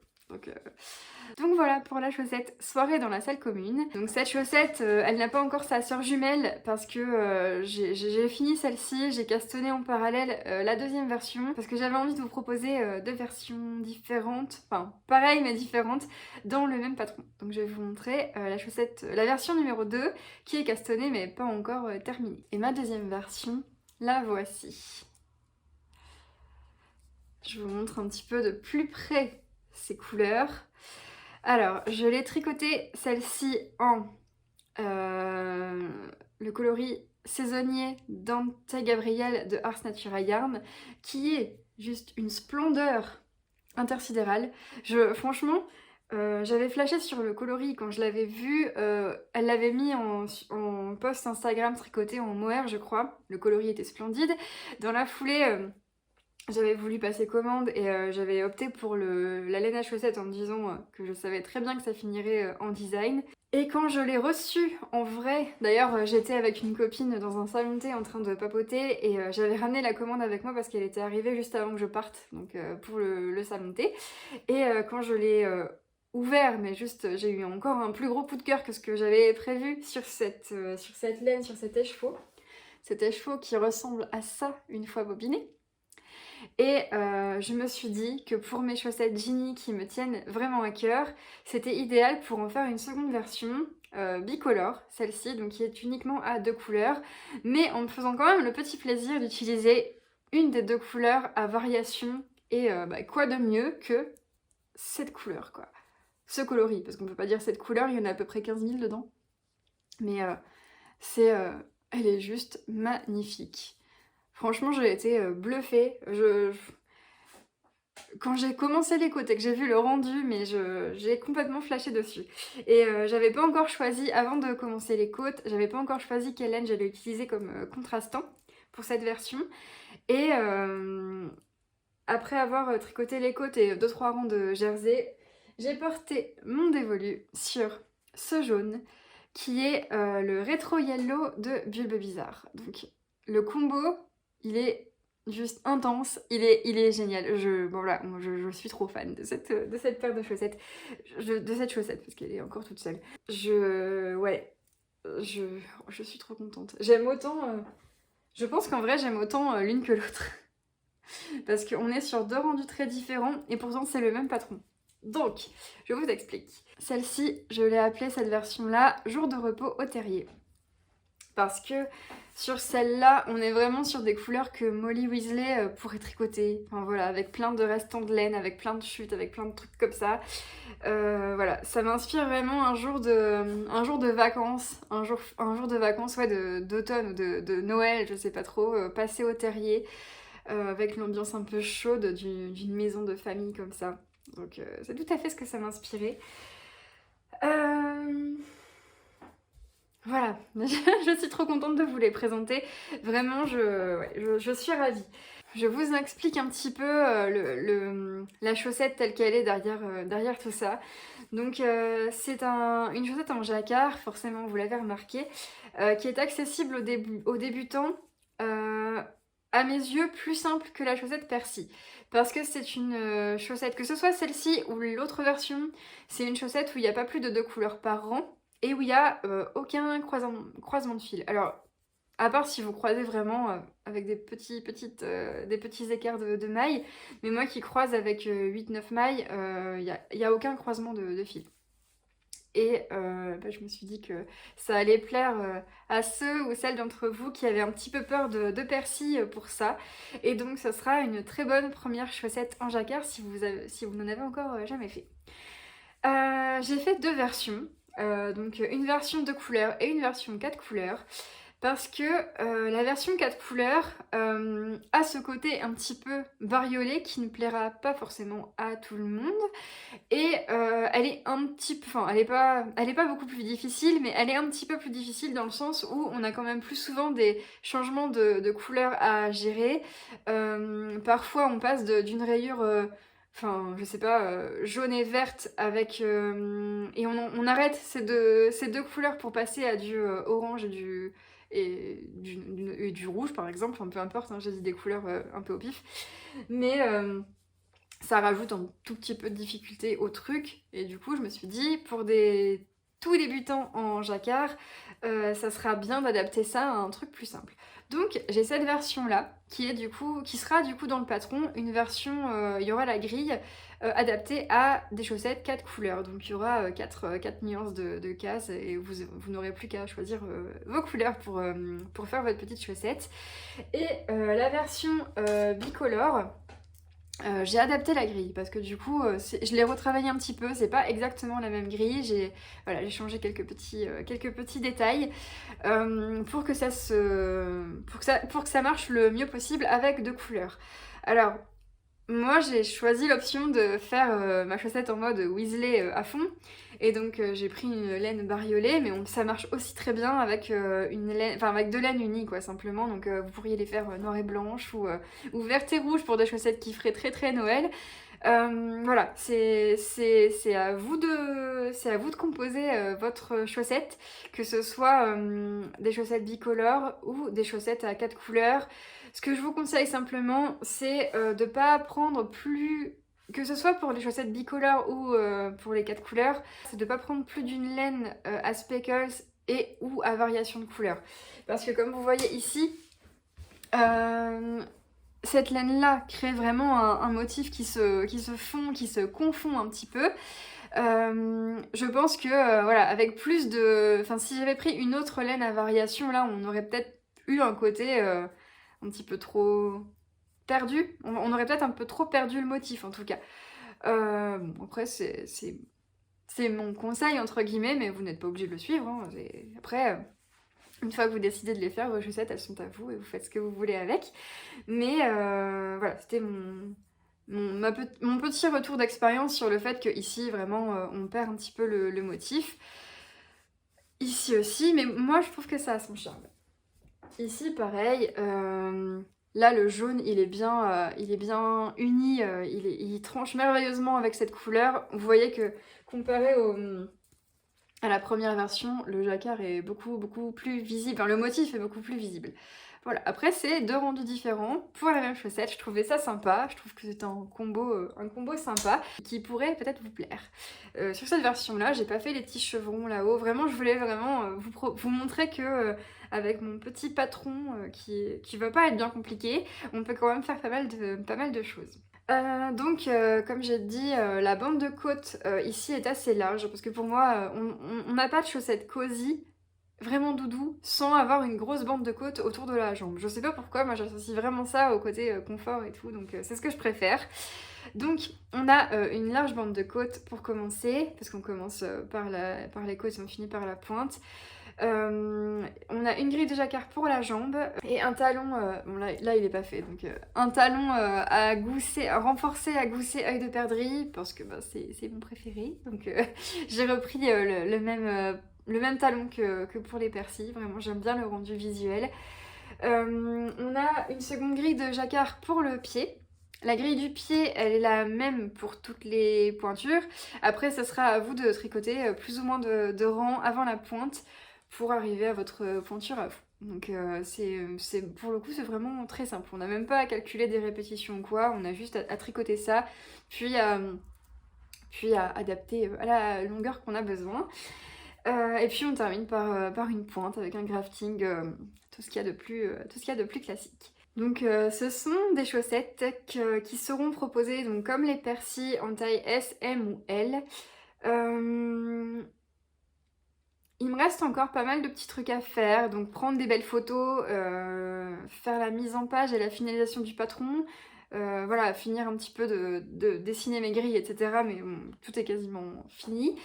Donc voilà pour la chaussette soirée dans la salle commune. Donc cette chaussette, elle n'a pas encore sa sœur jumelle parce que j'ai fini celle-ci, j'ai castonné en parallèle la deuxième version parce que j'avais envie de vous proposer deux versions différentes, enfin pareilles mais différentes dans le même patron. Donc je vais vous montrer la version numéro 2 qui est castonnée mais pas encore terminée. Et ma deuxième version, la voici. Je vous montre un petit peu de plus près ces couleurs. Alors, je l'ai tricoté celle-ci en le coloris saisonnier Dante Gabriel de Ars Natura Yarn, qui est juste une splendeur intersidérale. Franchement, j'avais flashé sur le coloris quand je l'avais vu. Elle l'avait mis en post Instagram tricoté en mohair, je crois. Le coloris était splendide. Dans la foulée... j'avais voulu passer commande et j'avais opté pour la laine à chaussettes en me disant que je savais très bien que ça finirait en design. Et quand je l'ai reçu en vrai, d'ailleurs j'étais avec une copine dans un salon de thé en train de papoter et j'avais ramené la commande avec moi parce qu'elle était arrivée juste avant que je parte, donc pour le salon de thé. Et quand je l'ai ouvert, mais juste j'ai eu encore un plus gros coup de cœur que ce que j'avais prévu sur cette laine, sur cet écheveau. Cet écheveau qui ressemble à ça une fois bobiné. Et je me suis dit que pour mes chaussettes Ginny qui me tiennent vraiment à cœur, c'était idéal pour en faire une seconde version bicolore, celle-ci, donc qui est uniquement à 2 couleurs, mais en me faisant quand même le petit plaisir d'utiliser une des 2 couleurs à variation, et quoi de mieux que cette couleur, quoi. Ce coloris, parce qu'on peut pas dire cette couleur, il y en a à peu près 15 000 dedans, mais elle est juste magnifique. Franchement, j'ai été bluffée. Quand j'ai commencé les côtes et que j'ai vu le rendu, mais j'ai complètement flashé dessus. Et j'avais pas encore choisi, avant de commencer les côtes, j'avais pas encore choisi quelle laine j'allais utiliser comme contrastant pour cette version. Et après avoir tricoté les côtes et 2-3 rangs de jersey, j'ai porté mon dévolu sur ce jaune qui est le Retro Yellow de Bulbe Bizarre. Donc le combo, il est juste intense, il est génial. Je suis trop fan de cette paire de chaussettes, de cette chaussette parce qu'elle est encore toute seule. Je suis trop contente. J'aime autant, je pense qu'en vrai j'aime autant l'une que l'autre. Parce qu'on est sur 2 rendus très différents et pourtant c'est le même patron. Donc, je vous explique. Celle-ci, je l'ai appelée cette version-là Jour de repos au terrier. Parce que sur celle-là, on est vraiment sur des couleurs que Molly Weasley pourrait tricoter. Enfin voilà, avec plein de restants de laine, avec plein de chutes, avec plein de trucs comme ça. Voilà, ça m'inspire vraiment un jour de vacances, un jour de vacances, ouais, d'automne ou de Noël, je sais pas trop, passer au terrier, avec l'ambiance un peu chaude d'une maison de famille comme ça. Donc c'est tout à fait ce que ça m'inspirait. Voilà, je suis trop contente de vous les présenter. Vraiment, je suis ravie. Je vous explique un petit peu la chaussette telle qu'elle est derrière tout ça. Donc c'est une chaussette en jacquard, forcément vous l'avez remarqué, qui est accessible aux débutants. À mes yeux, plus simple que la chaussette Percy. Parce que c'est une chaussette, que ce soit celle-ci ou l'autre version, c'est une chaussette où il n'y a pas plus de 2 couleurs par rang et où il n'y a aucun croisement de fil. Alors, À part si vous croisez vraiment avec des petits écarts de mailles. Mais moi qui croise avec 8-9 mailles, il y a aucun croisement de fil. Et je me suis dit que ça allait plaire à ceux ou celles d'entre vous qui avaient un petit peu peur de persil pour ça. Et donc ça sera une très bonne première chaussette en jacquard si vous n'en avez encore jamais fait. J'ai fait 2 versions, donc une version 2 couleurs et une version 4 couleurs. Parce que la version 4 couleurs a ce côté un petit peu bariolé qui ne plaira pas forcément à tout le monde. Et elle est un petit peu... Enfin, elle est pas beaucoup plus difficile, mais elle est un petit peu plus difficile dans le sens où on a quand même plus souvent des changements de couleurs à gérer. Parfois, on passe d'une rayure... Enfin, je sais pas, jaune et verte avec... et on arrête ces deux couleurs pour passer à du orange et du rouge, par exemple. Enfin, peu importe, hein, j'ai dit des couleurs un peu au pif. Mais ça rajoute un tout petit peu de difficulté au truc. Et du coup, je me suis dit, pour des tout débutants en jacquard, ça sera bien d'adapter ça à un truc plus simple. Donc j'ai cette version là qui sera du coup dans le patron une version, il y aura la grille adaptée à des chaussettes 4 couleurs. Donc il y aura 4 nuances de cases et vous n'aurez plus qu'à choisir vos couleurs pour faire votre petite chaussette. Et la version bicolore, j'ai adapté la grille parce que du coup je l'ai retravaillé un petit peu, c'est pas exactement la même grille, j'ai changé quelques petits détails pour que ça marche le mieux possible avec 2 couleurs. Alors moi j'ai choisi l'option de faire ma chaussette en mode Weasley à fond et donc j'ai pris une laine bariolée mais ça marche aussi très bien avec avec 2 laines unies quoi simplement, donc vous pourriez les faire noire et blanche ou verte et rouge pour des chaussettes qui feraient très très Noël. Voilà, c'est à vous de composer votre chaussette, que ce soit des chaussettes bicolores ou des chaussettes à 4 couleurs. Ce que je vous conseille simplement, c'est de pas prendre plus... Que ce soit pour les chaussettes bicolores ou pour les 4 couleurs, c'est de pas prendre plus d'une laine à speckles et ou à variation de couleurs. Parce que comme vous voyez ici, cette laine-là crée vraiment un motif qui se confond un petit peu. Je pense que, voilà, avec plus de... Enfin, si j'avais pris une autre laine à variation, là, on aurait peut-être eu un côté un petit peu trop perdu. On aurait peut-être un peu trop perdu le motif, en tout cas. Bon, après, c'est mon conseil, entre guillemets, mais vous n'êtes pas obligé de le suivre. Hein. Après... Une fois que vous décidez de les faire, vos chaussettes, elles sont à vous et vous faites ce que vous voulez avec. Mais voilà, c'était mon petit retour d'expérience sur le fait qu'ici, vraiment, on perd un petit peu le motif. Ici aussi, mais moi, je trouve que ça a son charme. Ici, pareil, là, le jaune, il est bien uni, il tranche merveilleusement avec cette couleur. Vous voyez que, comparé à la première version, le jacquard est beaucoup plus visible, enfin le motif est beaucoup plus visible. Voilà, après c'est 2 rendus différents pour la même chaussette, je trouvais ça sympa, je trouve que c'est un combo sympa qui pourrait peut-être vous plaire. Sur cette version-là, j'ai pas fait les petits chevrons là-haut, vraiment je voulais vraiment vous montrer que avec mon petit patron qui va pas être bien compliqué, on peut quand même faire pas mal de choses. Donc, comme j'ai dit, la bande de côte ici est assez large parce que pour moi, on n'a pas de chaussettes cosy, vraiment doudou, sans avoir une grosse bande de côte autour de la jambe. Je sais pas pourquoi, moi j'associe vraiment ça au côté confort et tout, donc c'est ce que je préfère. Donc, on a une large bande de côte pour commencer, parce qu'on commence par les côtes et on finit par la pointe. On a une grille de jacquard pour la jambe et un talon, bon là il est pas fait, donc un talon à renforcer à gousset œil de perdrix parce que bah, c'est mon préféré, donc j'ai repris le même talon que pour les persils, vraiment j'aime bien le rendu visuel. On a une seconde grille de jacquard pour le pied. La grille du pied, elle est la même pour toutes les pointures. Après, ça sera à vous de tricoter plus ou moins de rangs avant la pointe pour arriver à votre pointure à vous. Donc pour le coup, c'est vraiment très simple. On n'a même pas à calculer des répétitions ou quoi, on a juste à tricoter ça, puis à adapter à la longueur qu'on a besoin. Et puis on termine par une pointe avec un crafting, tout ce qu'il y a de plus classique. Donc ce sont des chaussettes qui seront proposées donc, comme les Percy en taille S, M ou L. Il me reste encore pas mal de petits trucs à faire, donc prendre des belles photos, faire la mise en page et la finalisation du patron, voilà, finir un petit peu de dessiner mes grilles, etc. Mais bon, tout est quasiment fini.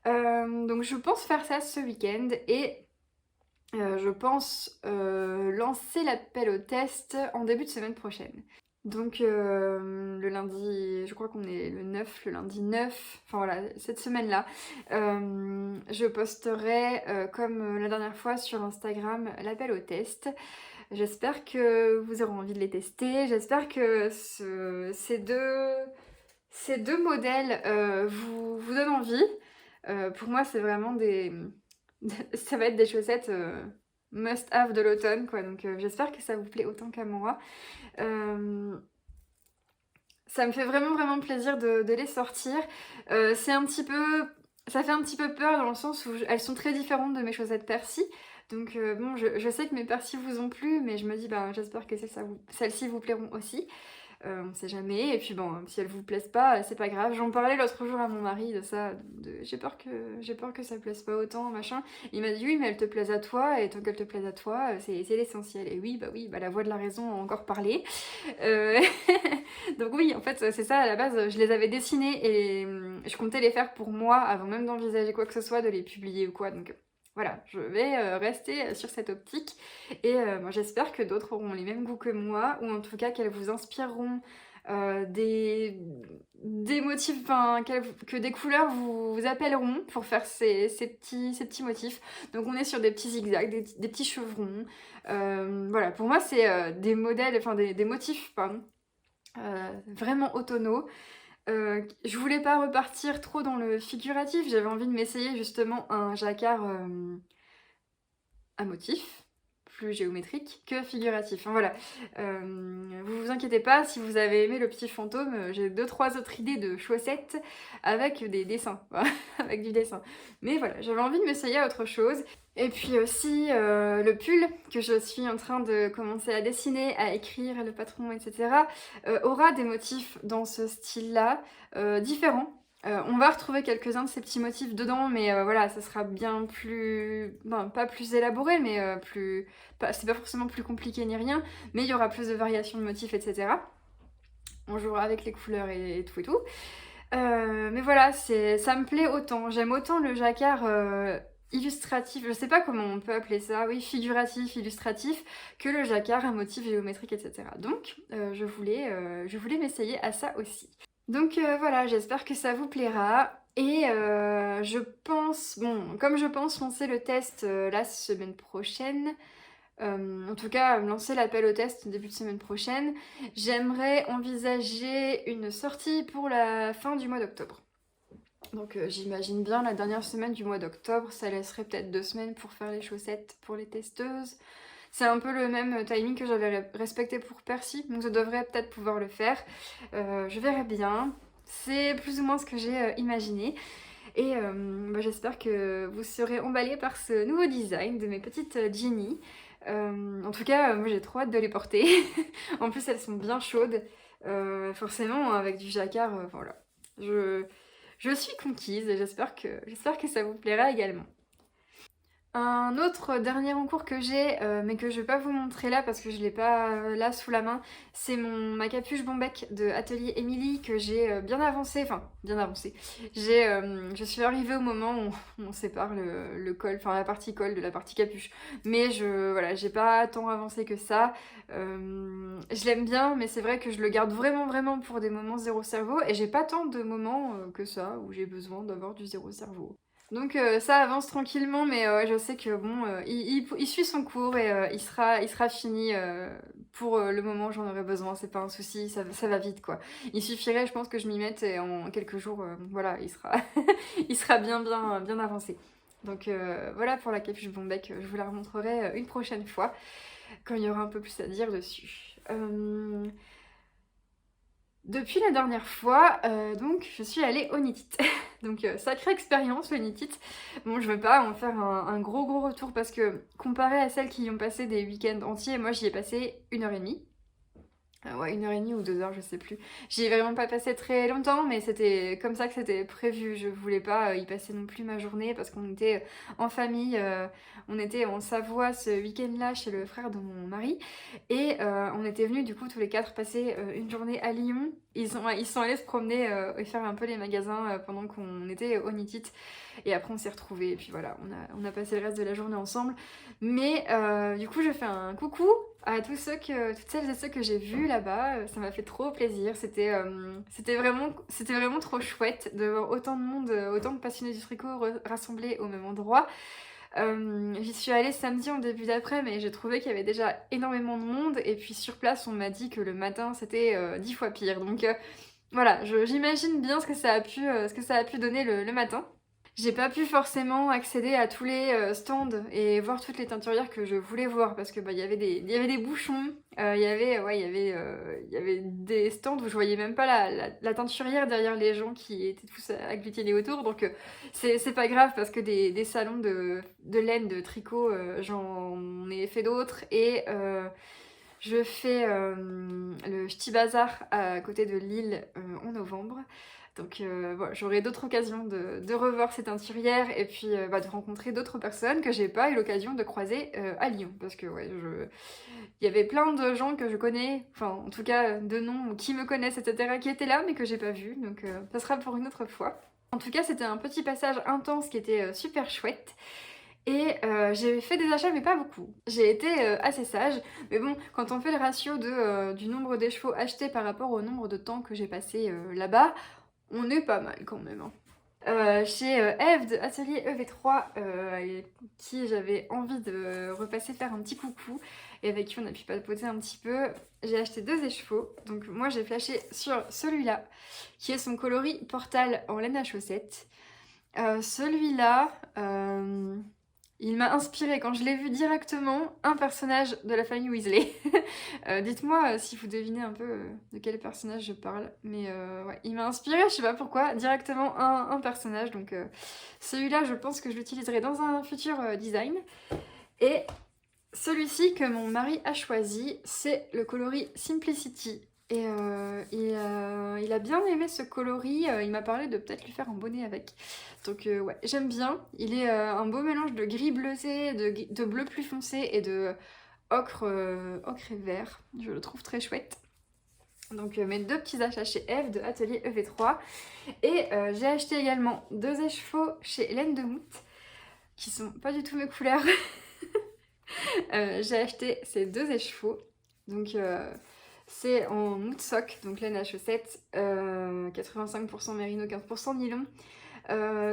Donc je pense faire ça ce week-end et je pense lancer l'appel au test en début de semaine prochaine. Donc le lundi, je crois qu'on est le 9, le lundi 9, enfin voilà, cette semaine-là, je posterai comme la dernière fois sur Instagram l'appel au test. J'espère que vous aurez envie de les tester, j'espère que ces deux modèles vous donnent envie. Pour moi, c'est vraiment ça va être des chaussettes must-have de l'automne, quoi. Donc j'espère que ça vous plaît autant qu'à moi. Ça me fait vraiment plaisir de les sortir. Ça fait un petit peu peur dans le sens où elles sont très différentes de mes chaussettes Percy. Donc bon, je sais que mes Percy vous ont plu, mais je me dis, bah, j'espère que celles-ci vous plairont aussi. On sait jamais, et puis bon, si elles vous plaisent pas, c'est pas grave. J'en parlais l'autre jour à mon mari de ça, j'ai peur que ça plaise pas autant, machin. Il m'a dit oui, mais elles te plaisent à toi, et tant qu'elles te plaisent à toi, c'est l'essentiel. Et oui, la voix de la raison a encore parlé. Euh, Donc oui, en fait, c'est ça, à la base, je les avais dessinées, et je comptais les faire pour moi, avant même d'envisager quoi que ce soit, de les publier ou quoi, donc... Voilà, je vais rester sur cette optique et moi, j'espère que d'autres auront les mêmes goûts que moi, ou en tout cas qu'elles vous inspireront des motifs, enfin que des couleurs vous appelleront pour faire ces petits motifs. Donc on est sur des petits zigzags, des petits chevrons. Voilà, pour moi c'est des modèles, enfin des motifs, pardon, vraiment automnaux. Je voulais pas repartir trop dans le figuratif, j'avais envie de m'essayer justement un jacquard à motif, plus géométrique que figuratif. Enfin, voilà. Vous inquiétez pas, si vous avez aimé le petit fantôme, j'ai 2-3 autres idées de chaussettes avec des dessins, avec du dessin. Mais voilà, j'avais envie de m'essayer à autre chose. Et puis aussi le pull que je suis en train de commencer à dessiner, à écrire le patron, etc. Aura des motifs dans ce style-là, différents. On va retrouver quelques-uns de ces petits motifs dedans, mais voilà, ça sera bien plus... Ben, pas plus élaboré, mais c'est pas forcément plus compliqué ni rien, mais il y aura plus de variations de motifs, etc. On jouera avec les couleurs et tout et tout. Mais voilà, ça me plaît autant. J'aime autant le jacquard illustratif, je sais pas comment on peut appeler ça, oui, figuratif, illustratif, que le jacquard à motif géométrique, etc. Donc, je voulais m'essayer à ça aussi. Donc voilà, j'espère que ça vous plaira. Et je pense, bon, comme je pense lancer le test la semaine prochaine, en tout cas lancer l'appel au test début de semaine prochaine, j'aimerais envisager une sortie pour la fin du mois d'octobre. Donc j'imagine bien la dernière semaine du mois d'octobre, ça laisserait peut-être 2 semaines pour faire les chaussettes pour les testeuses. C'est un peu le même timing que j'avais respecté pour Percy, donc je devrais peut-être pouvoir le faire. Je verrai bien. C'est plus ou moins ce que j'ai imaginé. Et j'espère que vous serez emballés par ce nouveau design de mes petites Ginny. En tout cas, moi j'ai trop hâte de les porter. En plus, elles sont bien chaudes. Forcément, avec du jacquard, voilà. Je suis conquise et j'espère que ça vous plaira également. Un autre dernier encours que j'ai, mais que je vais pas vous montrer là parce que je l'ai pas là sous la main, c'est ma capuche Bombec de Atelier Émilie que j'ai bien avancé, enfin bien avancé. Je suis arrivée au moment où on sépare le col, enfin la partie col de la partie capuche. Mais voilà, j'ai pas tant avancé que ça. Je l'aime bien, mais c'est vrai que je le garde vraiment pour des moments zéro cerveau et j'ai pas tant de moments que ça où j'ai besoin d'avoir du zéro cerveau. Donc ça avance tranquillement, mais je sais que bon, il suit son cours et il sera fini pour le moment où j'en aurai besoin, c'est pas un souci, ça va vite quoi. Il suffirait, je pense, que je m'y mette et en quelques jours, voilà, il sera, il sera bien avancé. Donc voilà pour la capuche Bombec, je vous la remontrerai une prochaine fois, quand il y aura un peu plus à dire dessus. Depuis la dernière fois, donc je suis allée au Knit It. Donc sacrée expérience le Knit It. Bon, je veux pas en faire un gros retour parce que comparé à celles qui y ont passé des week-ends entiers, moi j'y ai passé 1h30. Ouais, 1h30 ou 2 heures, je sais plus. J'y ai vraiment pas passé très longtemps, mais c'était comme ça que c'était prévu. Je voulais pas y passer non plus ma journée parce qu'on était en famille. On était en Savoie ce week-end-là chez le frère de mon mari. Et on était venus du coup tous les quatre passer une journée à Lyon. Ils sont allés se promener et faire un peu les magasins pendant qu'on était au Knit It. Et après on s'est retrouvés. Et puis voilà, on a passé le reste de la journée ensemble. Mais du coup, je fais un coucou à toutes celles et ceux que j'ai vus là-bas. Ça m'a fait trop plaisir. C'était vraiment trop chouette de voir autant de monde, autant de passionnés du tricot rassemblés au même endroit. J'y suis allée samedi en début d'après, mais j'ai trouvé qu'il y avait déjà énormément de monde. Et puis sur place, on m'a dit que le matin, c'était 10 fois pire. Donc voilà, j'imagine bien ce que ça a pu donner le matin. J'ai pas pu forcément accéder à tous les stands et voir toutes les teinturières que je voulais voir parce que bah, il y avait des bouchons, il y avait des stands où je voyais même pas la teinturière derrière les gens qui étaient tous agglutinés autour. Donc c'est pas grave parce que des salons de laine, de tricot, j'en ai fait d'autres et je fais le Ch'ti Bazar à côté de Lille en novembre. Donc voilà, j'aurai d'autres occasions de revoir cette teinturière et puis de rencontrer d'autres personnes que j'ai pas eu l'occasion de croiser à Lyon. Parce que ouais, il y avait plein de gens que je connais, enfin en tout cas de noms qui me connaissent, etc., qui étaient là mais que j'ai pas vu. Donc ça sera pour une autre fois. En tout cas, c'était un petit passage intense qui était super chouette. Et j'ai fait des achats mais pas beaucoup. J'ai été assez sage, mais bon, quand on fait le ratio du nombre d'échevaux achetés par rapport au nombre de temps que j'ai passé là-bas, on est pas mal quand même. Hein. Chez Eve de Atelier EV3, avec qui j'avais envie de repasser faire un petit coucou et avec qui on a pu papoter un petit peu, j'ai acheté 2 écheveaux. Donc moi j'ai flashé sur celui-là, qui est son coloris Portal en laine à chaussettes. Celui-là, il m'a inspiré quand je l'ai vu directement un personnage de la famille Weasley. Dites-moi si vous devinez un peu de quel personnage je parle. Mais ouais, il m'a inspiré, je sais pas pourquoi, directement un personnage. Donc celui-là, je pense que je l'utiliserai dans un futur design. Et celui-ci que mon mari a choisi, c'est le coloris Simplicity. Et il a bien aimé ce coloris, il m'a parlé de peut-être lui faire un bonnet avec. Donc ouais, j'aime bien. Il est un beau mélange de gris bleuté, de bleu plus foncé et de ocre et vert. Je le trouve très chouette. Donc mes 2 petits achats chez Eve de Atelier EV3. Et j'ai acheté également 2 écheveaux chez Hélène de Mout, qui sont pas du tout mes couleurs. J'ai acheté ces 2 écheveaux. Donc c'est en mout sock, donc laine à chaussettes, 85% mérino, 15% nylon.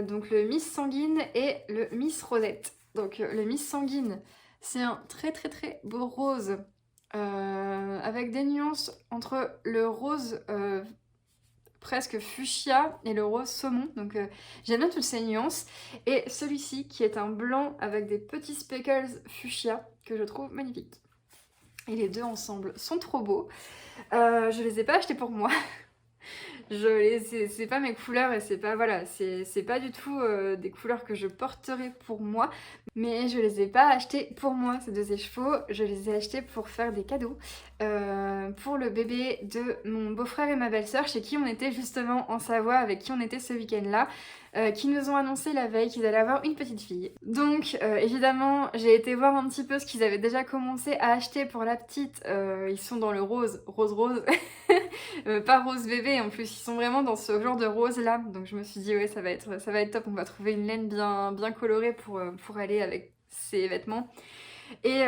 Donc le Miss Sanguine et le Miss Rosette. Donc le Miss Sanguine, c'est un très beau rose avec des nuances entre le rose presque fuchsia et le rose saumon. Donc j'aime bien toutes ces nuances. Et celui-ci qui est un blanc avec des petits speckles fuchsia que je trouve magnifique. Et les deux ensemble sont trop beaux. Je les ai pas achetés pour moi. C'est pas mes couleurs et c'est pas voilà, c'est pas du tout des couleurs que je porterai pour moi, mais je les ai pas achetés pour moi ces 2 écheveaux, je les ai achetés pour faire des cadeaux pour le bébé de mon beau-frère et ma belle-sœur chez qui on était justement en Savoie, avec qui on était ce week-end-là. Qui nous ont annoncé la veille qu'ils allaient avoir une petite fille. Donc évidemment j'ai été voir un petit peu ce qu'ils avaient déjà commencé à acheter pour la petite. Ils sont dans le rose, pas rose bébé en plus, ils sont vraiment dans ce genre de rose là. Donc je me suis dit ouais ça va être top, on va trouver une laine bien colorée pour aller avec ces vêtements. Et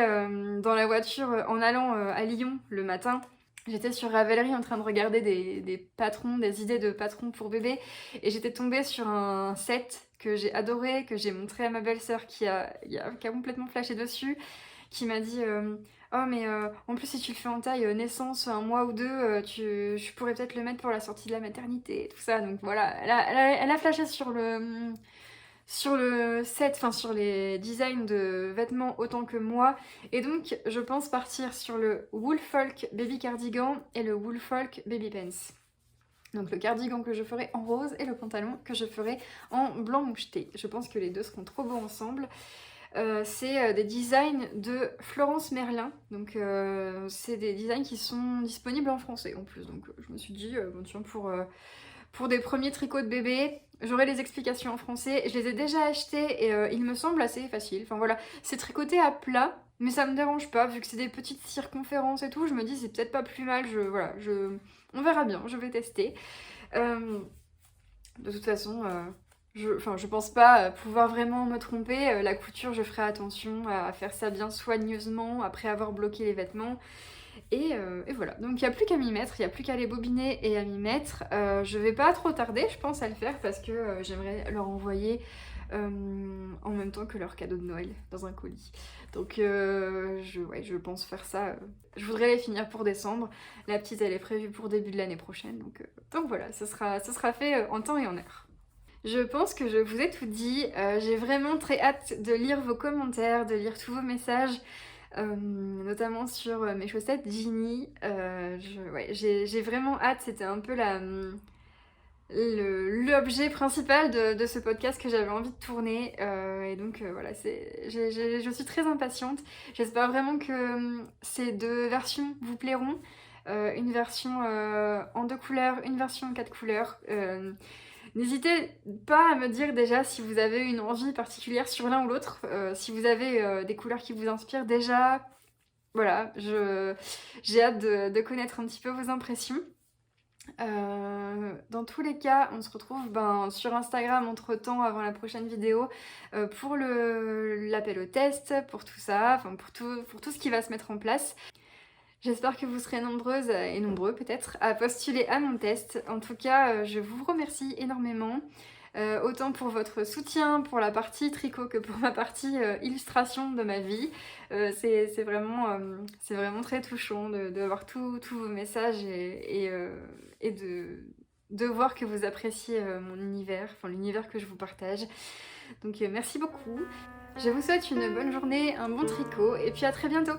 dans la voiture en allant à Lyon le matin, j'étais sur Ravelry en train de regarder des patrons, des idées de patrons pour bébé, et j'étais tombée sur un set que j'ai adoré, que j'ai montré à ma belle-sœur qui a complètement flashé dessus, qui m'a dit oh mais en plus si tu le fais en taille naissance 1 mois ou 2, je pourrais peut-être le mettre pour la sortie de la maternité et tout ça. Donc voilà, elle a flashé sur le set, enfin sur les designs de vêtements autant que moi. Et donc je pense partir sur le Woolfolk Baby Cardigan et le Woolfolk Baby Pants. Donc le cardigan que je ferai en rose et le pantalon que je ferai en blanc moucheté. Je pense que les deux seront trop beaux ensemble. C'est des designs de Florence Merlin, donc c'est des designs qui sont disponibles en français en plus, donc je me suis dit, bon tiens, pour des premiers tricots de bébé, j'aurai les explications en français. Je les ai déjà achetés et il me semble assez facile, enfin voilà, c'est tricoté à plat, mais ça me dérange pas, vu que c'est des petites circonférences et tout, je me dis c'est peut-être pas plus mal, on verra bien, je vais tester. De toute façon, je pense pas pouvoir vraiment me tromper. La couture, je ferai attention à faire ça bien soigneusement après avoir bloqué les vêtements. Et voilà, donc il n'y a plus qu'à m'y mettre, il n'y a plus qu'à les bobiner et à m'y mettre. Je vais pas trop tarder, je pense, à le faire parce que j'aimerais leur envoyer en même temps que leur cadeau de Noël dans un colis. Donc je pense faire ça. Je voudrais les finir pour décembre. La petite, elle est prévue pour début de l'année prochaine. Donc voilà, ce sera fait en temps et en heure. Je pense que je vous ai tout dit. J'ai vraiment très hâte de lire vos commentaires, de lire tous vos messages. Notamment sur mes chaussettes Ginny. J'ai vraiment hâte, c'était un peu l'objet principal de ce podcast que j'avais envie de tourner. Et donc voilà, je suis très impatiente. J'espère vraiment que ces deux versions vous plairont. Une version en 2 couleurs, une version en 4 couleurs. N'hésitez pas à me dire déjà si vous avez une envie particulière sur l'un ou l'autre, si vous avez des couleurs qui vous inspirent déjà. Voilà, j'ai hâte de connaître un petit peu vos impressions. Dans tous les cas, on se retrouve sur Instagram entre-temps, avant la prochaine vidéo, pour l'appel au test, pour tout ça, enfin pour tout ce qui va se mettre en place. J'espère que vous serez nombreuses et nombreux peut-être à postuler à mon test. En tout cas, je vous remercie énormément. Autant pour votre soutien, pour la partie tricot que pour ma partie illustration de ma vie. C'est vraiment très touchant de voir tous vos messages et de voir que vous appréciez mon univers, enfin l'univers que je vous partage. Donc merci beaucoup. Je vous souhaite une bonne journée, un bon tricot et puis à très bientôt.